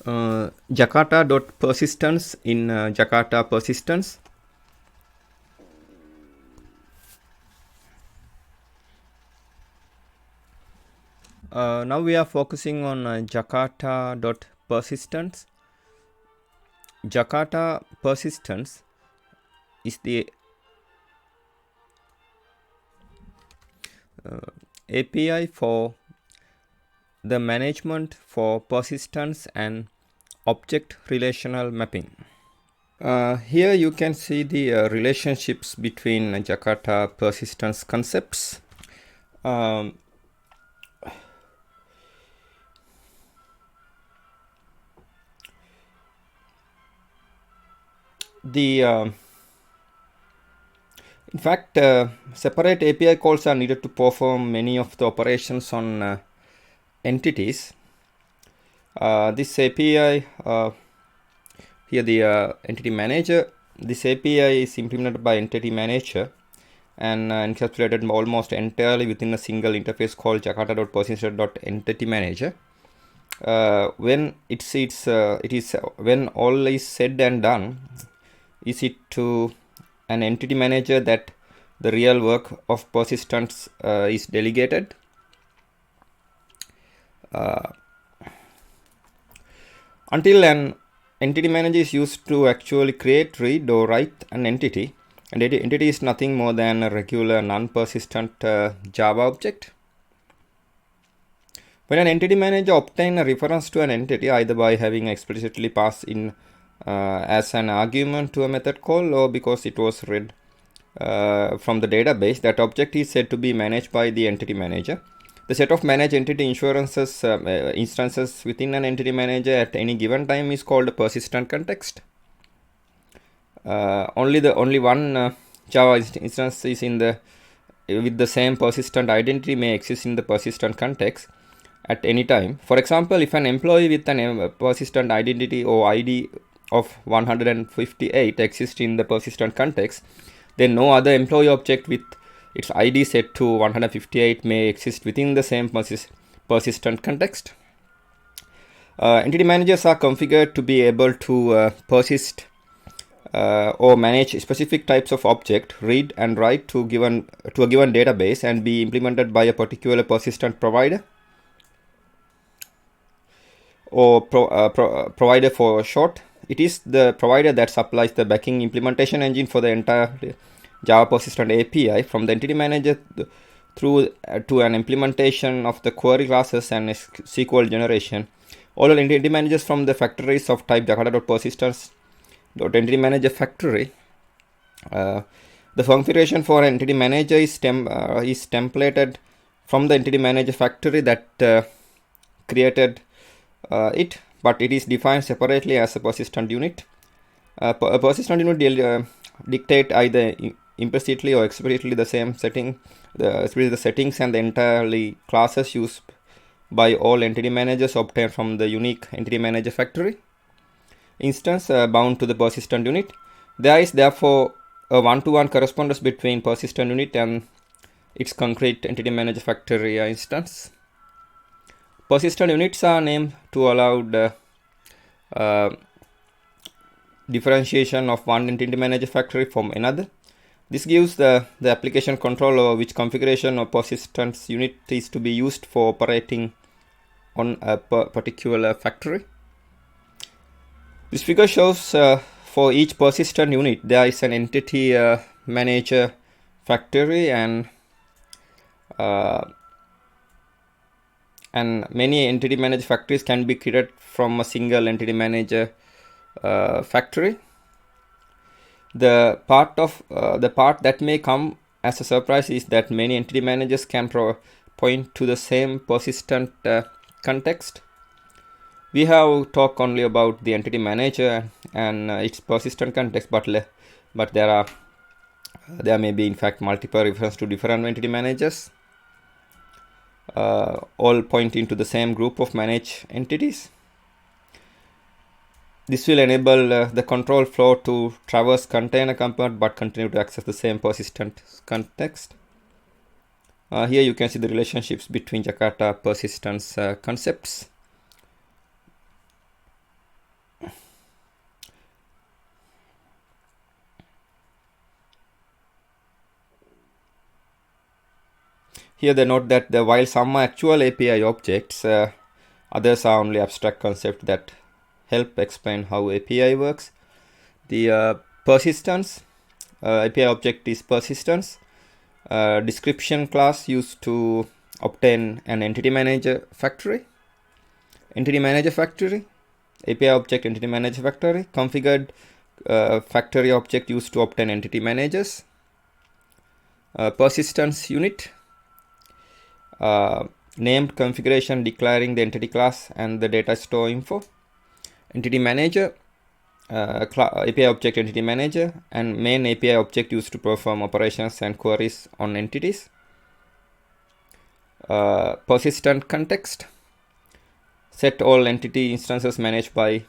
Jakarta.persistence in Jakarta Persistence. Now we are focusing on Jakarta.persistence. Jakarta Persistence is the API for the management for persistence and object relational mapping. Here you can see the relationships between Jakarta persistence concepts. In fact, separate API calls are needed to perform many of the operations on entities. This API, here the entity manager, this API is implemented by entity manager and encapsulated almost entirely within a single interface called jakarta.persistence.entityManager. When when all is said and done, is it to an entity manager that the real work of persistence is delegated. Until an entity manager is used to actually create, read or write an entity, and entity is nothing more than a regular non-persistent Java object. When an entity manager obtains a reference to an entity, either by having explicitly passed in as an argument to a method call or because it was read from the database, that object is said to be managed by the entity manager. The set of managed entity instances within an entity manager at any given time is called a persistent context. Only one Java instance is with the same persistent identity may exist in the persistent context at any time. For example, if an employee with an persistent identity or ID of 158 exists in the persistent context, then no other employee object with its ID set to 158 may exist within the same persistent context. Entity managers are configured to be able to persist or manage specific types of object, read and write to a given database, and be implemented by a particular persistent provider, or provider for short. It is the provider that supplies the backing implementation engine for the entire Java persistent API, from the entity manager through to an implementation of the query classes and SQL generation. All entity managers from the factories of type Jakarta.persistence.entityManager factory. The configuration for an entity manager is templated from the entity manager factory that created it, but it is defined separately as a persistent unit. A persistent unit dictate either implicitly or explicitly the same setting, the settings and the entirely classes used by all entity managers obtained from the unique entity manager factory instance bound to the persistent unit. There is therefore a one-to-one correspondence between persistent unit and its concrete entity manager factory instance. Persistent units are named to allow the differentiation of one entity manager factory from another. This gives the application control over which configuration of persistence unit is to be used for operating on a particular factory. This figure shows for each persistent unit there is an entity manager factory, and many entity manager factories can be created from a single entity manager factory. The part that may come as a surprise is that many entity managers can point to the same persistent context. We have talked only about the entity manager and its persistent context, but there may be in fact multiple references to different entity managers, all pointing to the same group of managed entities. This will enable the control flow to traverse container component but continue to access the same persistent context. Here you can see the relationships between Jakarta persistence concepts. Here they note that while some are actual API objects, others are only abstract concepts that help explain how API works. The persistence, API object is persistence, description class used to obtain an entity manager factory. Entity manager factory, API object entity manager factory, configured factory object used to obtain entity managers. Persistence unit, named configuration declaring the entity class and the data store info. Entity manager, API object entity manager, and main API object used to perform operations and queries on entities. Persistent context, set all entity instances managed by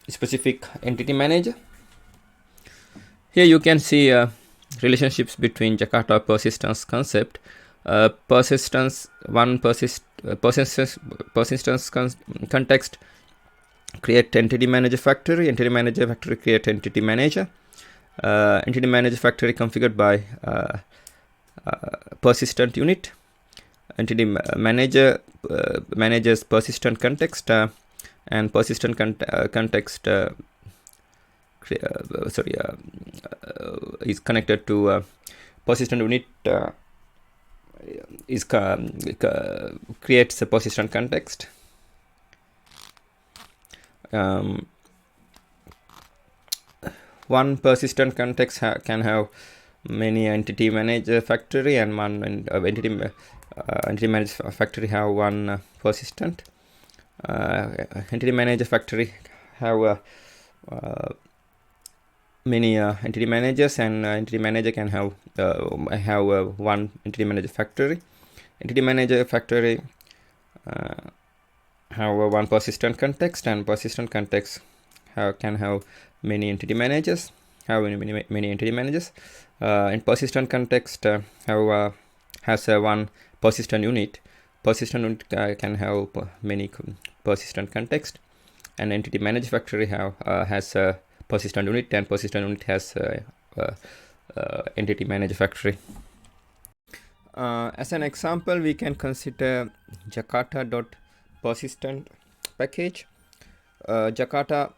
specific entity manager. Here you can see relationships between Jakarta persistence concept. Persistence context create entity manager factory. Entity manager factory create entity manager. Entity manager factory configured by persistent unit. Entity manager manages persistent context, and persistent context is connected to persistent unit creates a persistent context. One persistent context can have many entity manager factory, and one entity manager factory have one persistent. Entity manager factory have many entity managers, and entity manager can have one entity manager factory. Entity manager factory have one persistent context, and persistent context can have many entity managers. Many entity managers. And persistent context has one persistent unit. Persistent unit can have many persistent context, and entity manager factory has a persistent unit, and persistent unit has entity manager factory. As an example, we can consider Jakarta.persistent package. Jakarta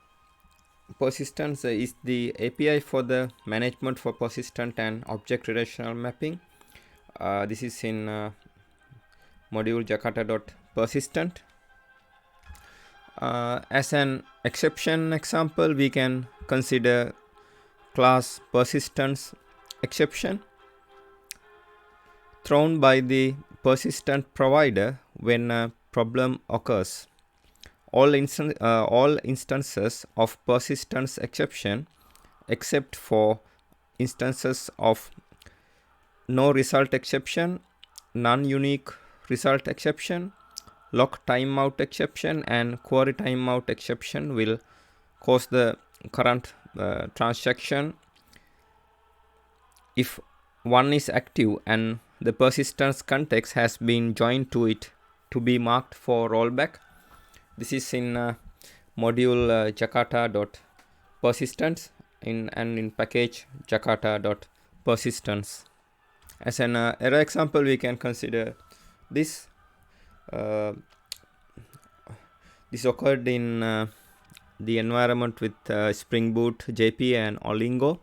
Persistence is the API for the management for persistent and object relational mapping. This is in module Jakarta.persistent. As an exception example, we can consider class persistence exception thrown by the persistent provider when a problem occurs. All instances of persistence exception, except for instances of no result exception, non-unique result exception, lock timeout exception, and query timeout exception, will cause the current transaction if one is active and the persistence context has been joined to it to be marked for rollback. This is in module Jakarta.persistence in package Jakarta.persistence. As an error example, we can consider this. This occurred in the environment with Spring Boot, JP, and Olingo.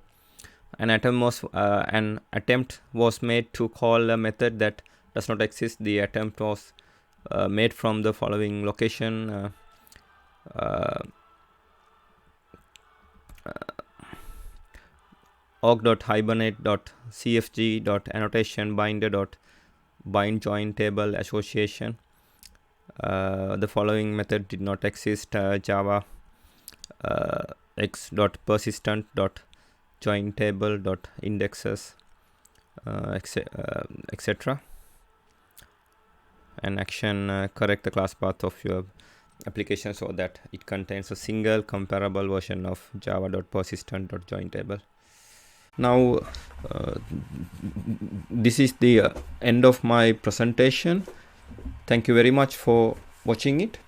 An attempt was made to call a method that does not exist. The attempt was made from the following location: org.hibernate.cfg.annotation binder.bind join table association. The following method did not exist: java x.persistent.join table.indexes, etc. An action: correct the class path of your application so that it contains a single comparable version of java.persistent.join table. Now this is the end of my presentation. Thank you very much for watching it.